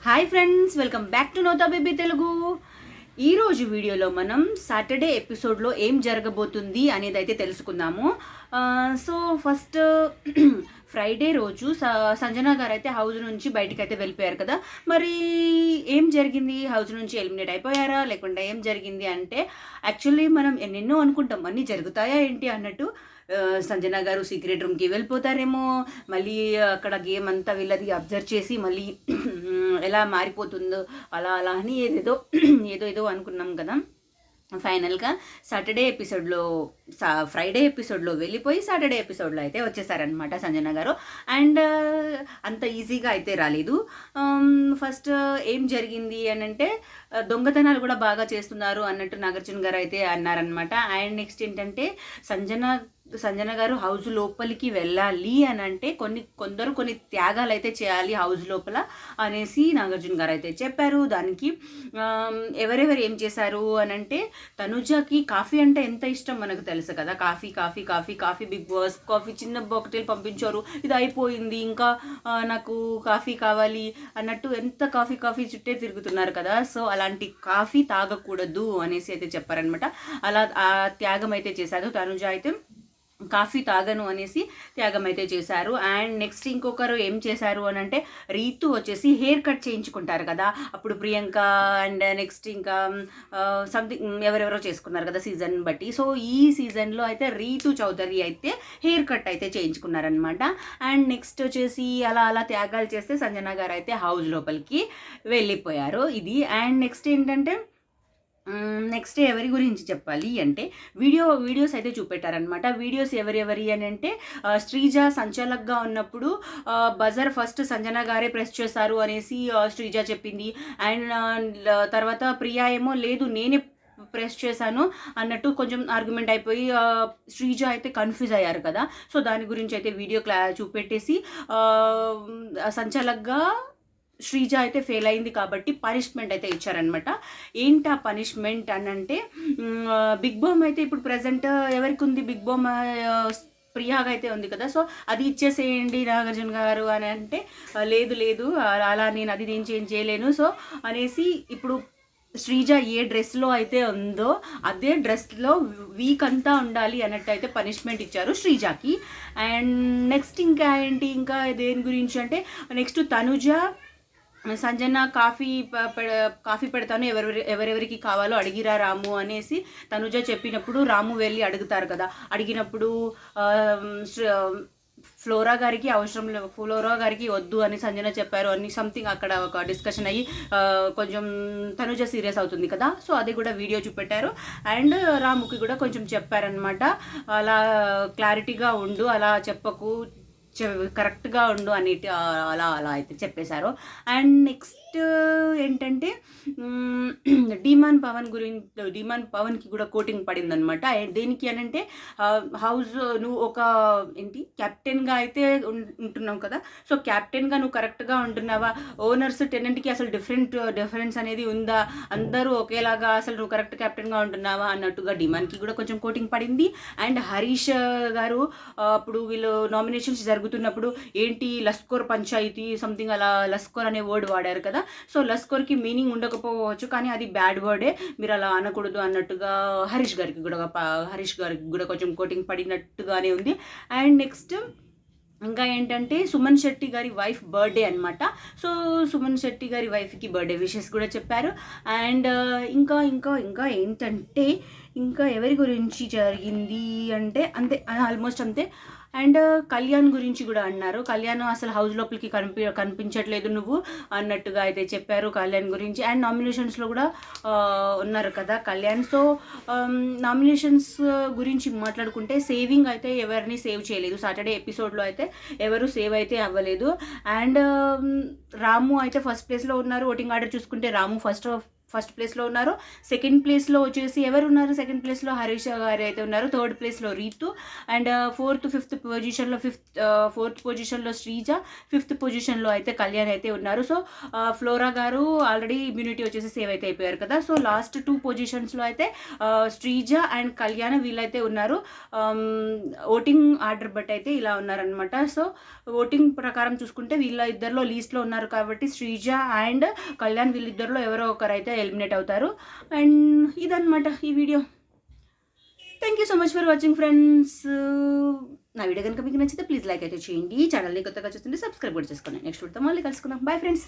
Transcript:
Hi friends, welcome back to నోతా baby Telugu. ఈరోజు వీడియోలో మనం సాటర్డే ఎపిసోడ్లో ఏం జరగబోతుంది అనేది అయితే తెలుసుకుందాము. సో ఫస్ట్ ఫ్రైడే రోజు సంజన గారు అయితే హౌస్ నుంచి బయటికి అయితే వెళ్ళిపోయారు కదా. మరి ఏం జరిగింది? హౌస్ నుంచి ఎలిమినేట్ అయిపోయారా లేకుంటే ఏం జరిగింది అంటే, యాక్చువల్లీ మనం ఎన్నెన్నో అనుకుంటాం, అన్నీ జరుగుతాయా ఏంటి అన్నట్టు. సంజన గారు సీక్రెట్ రూమ్కి వెళ్ళిపోతారేమో, మళ్ళీ అక్కడ గేమ్ అంతా వీళ్ళది అబ్జర్వ్ చేసి మళ్ళీ ఎలా మారిపోతుందో అలా అలా అని ఏదేదో ఏదో అనుకున్నాం కదా. ఫైనల్గా ఫ్రైడే ఎపిసోడ్లో వెళ్ళిపోయి సాటర్డే ఎపిసోడ్లో అయితే వచ్చేసారనమాట సంజన గారు. అండ్ అంత ఈజీగా అయితే రాలేదు. ఫస్ట్ ఏం జరిగింది అని అంటే, దొంగతనాలు కూడా బాగా చేస్తున్నారు అన్నట్టు నాగార్జున గారు అయితే అన్నారనమాట. అండ్ నెక్స్ట్ ఏంటంటే, సంజన గారు హౌస్ లోపలికి వెళ్ళాలి అని అంటే కొన్ని త్యాగాలు అయితే చేయాలి హౌస్ లోపల అనేసి నాగార్జున గారు అయితే చెప్పారు. దానికి ఎవరెవరు ఏం చేశారు అని అంటే, తనుజకి కాఫీ అంటే ఎంత ఇష్టం మనకు తెలుసు కదా. Coffee coffee coffee coffee Bigg Boss coffee చిన్న బాక్టైల్ పంపించారు, ఇది అయిపోయింది, ఇంకా నాకు కాఫీ కావాలి అన్నట్టు ఎంత కాఫీ చుట్టే తిరుగుతున్నారు కదా. సో అలాంటి కాఫీ తాగకూడదు అనేసి అయితే చెప్పారనమాట. అలా ఆ త్యాగం అయితే చేశారు. తనుజ అయితే కాఫీ తాగను అనేసి త్యాగం అయితే చేశారు. అండ్ నెక్స్ట్ ఇంకొకరు ఏం చేశారు అని అంటే, రీతు వచ్చేసి హెయిర్ కట్ చేయించుకుంటారు కదా. అప్పుడు ప్రియాంక అండ్ నెక్స్ట్ ఇంకా సంథింగ్ ఎవరెవరో చేసుకున్నారు కదా సీజన్ బట్టి. సో ఈ సీజన్లో అయితే రీతు చౌదరి అయితే హెయిర్ కట్ అయితే చేయించుకున్నారనమాట. అండ్ నెక్స్ట్ వచ్చేసి అలా త్యాగాలు చేస్తే సంజన గారు అయితే హౌస్ లోపలికి వెళ్ళిపోయారు. ఇది. అండ్ నెక్స్ట్ ఏంటంటే, నెక్స్ట్ ఎవరి గురించి చెప్పాలి అంటే, వీడియోస్ అయితే చూపెట్టారనమాట. వీడియోస్ ఎవరెవరి అని అంటే, శ్రీజ సంచాలక్గా ఉన్నప్పుడు బజర్ ఫస్ట్ సంజన గారే ప్రెస్ చేశారు అనేసి శ్రీజ చెప్పింది. అండ్ తర్వాత ప్రియా ఏమో లేదు నేనే ప్రెస్ చేశాను అన్నట్టు కొంచెం ఆర్గ్యుమెంట్ అయిపోయి శ్రీజ అయితే కన్ఫ్యూజ్ అయ్యారు కదా. సో దాని గురించి అయితే వీడియో చూపెట్టేసి సంచాలక్గా శ్రీజ అయితే ఫెయిల్ అయింది కాబట్టి పనిష్మెంట్ అయితే ఇచ్చారనమాట. ఏంటా పనిష్మెంట్ అని అంటే, బిగ్ బామ్ అయితే ఇప్పుడు ప్రజెంట్ ఎవరికి ఉంది? బిగ్ బామ్ ప్రియాగా అయితే ఉంది కదా. సో అది ఇచ్చేసేయండి నాగార్జున గారు అని అంటే, లేదు అలా నేను అది నేను చేంజ్ చేయలేను సో అనేసి, ఇప్పుడు శ్రీజ ఏ డ్రెస్లో అయితే ఉందో అదే డ్రెస్లో వీక్ అంతా ఉండాలి అన్నట్టు అయితే పనిష్మెంట్ ఇచ్చారు శ్రీజకి. అండ్ నెక్స్ట్ ఇంకా ఏంటి, ఇంకా దేని గురించి అంటే, నెక్స్ట్ తనుజ సంజన కాఫీ పెడతాను ఎవరెవరికి కావాలో అడిగిరా రాము అనేసి తనుజ చెప్పినప్పుడు రాము వెళ్ళి అడుగుతారు కదా. అడిగినప్పుడు ఫ్లోరా గారికి అవసరం లేదు, ఫ్లోరా గారికి వద్దు అని సంజన చెప్పారు అని సంథింగ్ అక్కడ ఒక డిస్కషన్ అయ్యి కొంచెం తనుజ సీరియస్ అవుతుంది కదా. సో అది కూడా వీడియో చూపెట్టారు. అండ్ రాముకి కూడా కొంచెం చెప్పారనమాట, అలా క్లారిటీగా ఉండు, అలా చెప్పకు, కరెక్ట్గా ఉండు అనేటి అలా అయితే చెప్పేశారు. అండ్ నెక్స్ట్ ఏంటంటే, డీమాన్ పవన్కి కూడా కోటింగ్ పడింది అనమాట. దేనికి అని అంటే, హౌస్ నువ్వు ఒక కెప్టెన్గా అయితే ఉంటున్నావు కదా. సో కెప్టెన్గా నువ్వు కరెక్ట్గా ఉంటున్నావా? ఓనర్స్ టెనెంట్కి అసలు డిఫరెన్స్ అనేది ఉందా? అందరూ ఒకేలాగా అసలు నువ్వు కరెక్ట్ కెప్టెన్గా ఉంటున్నావా అన్నట్టుగా డీమాన్కి కూడా కొంచెం కోటింగ్ పడింది. అండ్ హరీష్ గారు అప్పుడు వీళ్ళు నామినేషన్స్ జరుగుతున్నప్పుడు ఏంటి లస్కోర్ పంచాయతీ సంథింగ్ అలా లస్కోర్ అనే వర్డ్ వాడారు కదా. సో లస్కోర్కి మీనింగ్ ఉండకపోవచ్చు కానీ అది బ్యాడ్ వర్డే, మీరు అలా అనకూడదు అన్నట్టుగా హరీష్ గారికి కూడా కొంచెం కోటింగ్ పడినట్టుగానే ఉంది. అండ్ నెక్స్ట్ ఇంకా ఏంటంటే, సుమన్ శెట్టి గారి వైఫ్ బర్త్డే అనమాట. సో సుమన్ శెట్టి గారి వైఫ్కి బర్త్డే విషెస్ కూడా చెప్పారు. అండ్ ఇంకా ఇంకా ఇంకా ఏంటంటే, ఇంకా ఎవరి గురించి జరిగింది అంటే అంతే, ఆల్మోస్ట్ అంతే. అండ్ కళ్యాణ్ గురించి కూడా అన్నారు. కళ్యాణ్ అసలు హౌస్ లోపలికి కనిపించట్లేదు నువ్వు అన్నట్టుగా అయితే చెప్పారు కళ్యాణ్ గురించి. అండ్ నామినేషన్స్లో కూడా ఉన్నారు కదా కళ్యాణ్. సో నామినేషన్స్ గురించి మాట్లాడుకుంటే, సేవింగ్ అయితే ఎవరిని సేవ్ చేయలేదు. సాటర్డే ఎపిసోడ్లో అయితే ఎవరు సేవ్ అయితే అవ్వలేదు. అండ్ రాము అయితే ఫస్ట్ ప్లేస్లో ఉన్నారు. ఓటింగ్ ఆర్డర్ చూసుకుంటే రాము ఫస్ట్ ప్లేస్లో ఉన్నారు. సెకండ్ ప్లేస్లో వచ్చేసి ఎవరు ఉన్నారు? సెకండ్ ప్లేస్లో హరీష్ గారు అయితే ఉన్నారు. థర్డ్ ప్లేస్లో రీతు అండ్ ఫోర్త్ పొజిషన్లో శ్రీజ, ఫిఫ్త్ పొజిషన్లో అయితే కళ్యాణ్ అయితే ఉన్నారు. సో ఫ్లోరా గారు ఆల్రెడీ ఇమ్యూనిటీ వచ్చేసి సేవ్ అయితే అయిపోయారు కదా. సో లాస్ట్ 2 పొజిషన్స్లో అయితే శ్రీజ అండ్ కళ్యాణ్ వీళ్ళైతే ఉన్నారు. ఓటింగ్ ఆర్డర్ బట్టి అయితే ఇలా ఉన్నారనమాట. సో ఓటింగ్ ప్రకారం చూసుకుంటే వీళ్ళ ఇద్దరిలో లీస్ట్లో ఉన్నారు కాబట్టి శ్రీజ అండ్ కళ్యాణ్ వీళ్ళిద్దరిలో ఎవరో ఒకరు అయితే ఎలిమినేట్ అవుతారు. అండ్ ఇదన్నమాట ఈ video. Thank you so much for watching friends. నా వీడియో కనుక మీకు నచ్చితే ప్లీజ్ లైక్ అయితే చేయండి. ఛానల్ని కొత్తగా చూస్తుంటే సబ్స్క్రైబ్ కూడా చేసుకోండి. నెక్స్ట్ వీడియోతో మళ్ళీ కలుసుకుందాం. Bye friends.